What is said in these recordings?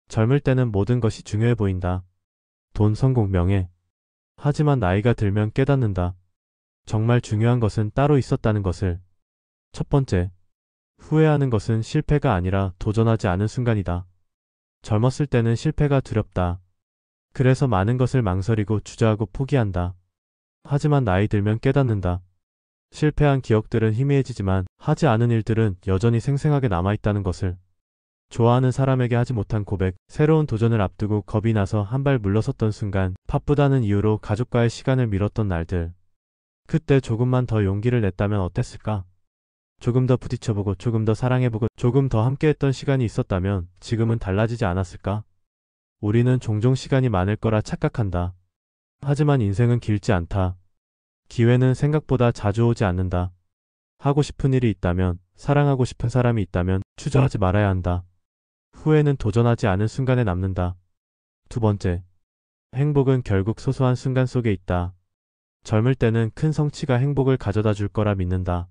젊을 때는 모든 것이 중요해 보인다. 돈, 성공, 명예. 하지만 나이가 들면 깨닫는다. 정말 중요한 것은 따로 있었다는 것을. 첫 번째, 후회하는 것은 실패가 아니라 도전하지 않은 순간이다. 젊었을 때는 실패가 두렵다. 그래서 많은 것을 망설이고 주저하고 포기한다. 하지만 나이 들면 깨닫는다. 실패한 기억들은 희미해지지만 하지 않은 일들은 여전히 생생하게 남아있다는 것을. 좋아하는 사람에게 하지 못한 고백, 새로운 도전을 앞두고 겁이 나서 한 발 물러섰던 순간, 바쁘다는 이유로 가족과의 시간을 미뤘던 날들. 그때 조금만 더 용기를 냈다면 어땠을까? 조금 더 부딪혀보고 조금 더 사랑해보고 조금 더 함께했던 시간이 있었다면 지금은 달라지지 않았을까? 우리는 종종 시간이 많을 거라 착각한다. 하지만 인생은 길지 않다. 기회는 생각보다 자주 오지 않는다. 하고 싶은 일이 있다면, 사랑하고 싶은 사람이 있다면 주저하지 말아야 한다. 후회는 도전하지 않은 순간에 남는다. 두 번째, 행복은 결국 소소한 순간 속에 있다. 젊을 때는 큰 성취가 행복을 가져다 줄 거라 믿는다.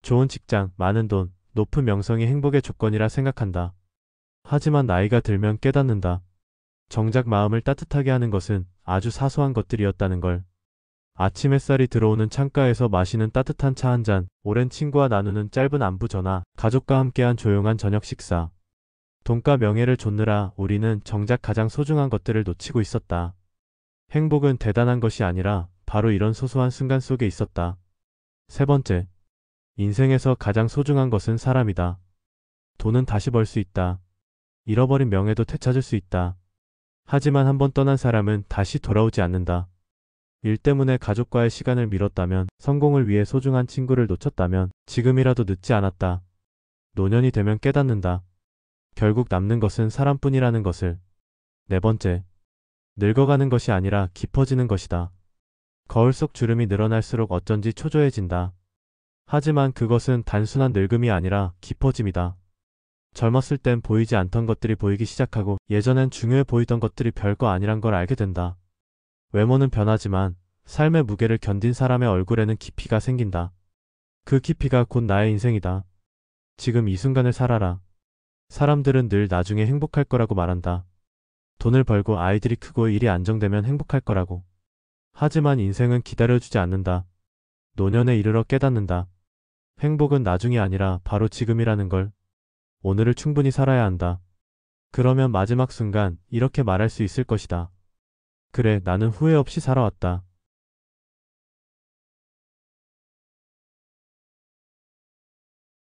좋은 직장, 많은 돈, 높은 명성이 행복의 조건이라 생각한다. 하지만 나이가 들면 깨닫는다. 정작 마음을 따뜻하게 하는 것은 아주 사소한 것들이었다는 걸. 아침 햇살이 들어오는 창가에서 마시는 따뜻한 차 한 잔, 오랜 친구와 나누는 짧은 안부 전화, 가족과 함께한 조용한 저녁 식사. 돈과 명예를 좇느라 우리는 정작 가장 소중한 것들을 놓치고 있었다. 행복은 대단한 것이 아니라 바로 이런 소소한 순간 속에 있었다. 세 번째, 인생에서 가장 소중한 것은 사람이다. 돈은 다시 벌 수 있다. 잃어버린 명예도 되찾을 수 있다. 하지만 한번 떠난 사람은 다시 돌아오지 않는다. 일 때문에 가족과의 시간을 미뤘다면, 성공을 위해 소중한 친구를 놓쳤다면 지금이라도 늦지 않았다. 노년이 되면 깨닫는다. 결국 남는 것은 사람뿐이라는 것을. 네 번째, 늙어가는 것이 아니라 깊어지는 것이다. 거울 속 주름이 늘어날수록 어쩐지 초조해진다. 하지만 그것은 단순한 늙음이 아니라 깊어짐이다. 젊었을 땐 보이지 않던 것들이 보이기 시작하고 예전엔 중요해 보이던 것들이 별거 아니란 걸 알게 된다. 외모는 변하지만 삶의 무게를 견딘 사람의 얼굴에는 깊이가 생긴다. 그 깊이가 곧 나의 인생이다. 지금 이 순간을 살아라. 사람들은 늘 나중에 행복할 거라고 말한다. 돈을 벌고 아이들이 크고 일이 안정되면 행복할 거라고. 하지만 인생은 기다려주지 않는다. 노년에 이르러 깨닫는다. 행복은 나중이 아니라 바로 지금이라는 걸. 오늘을 충분히 살아야 한다. 그러면 마지막 순간 이렇게 말할 수 있을 것이다. 그래, 나는 후회 없이 살아왔다.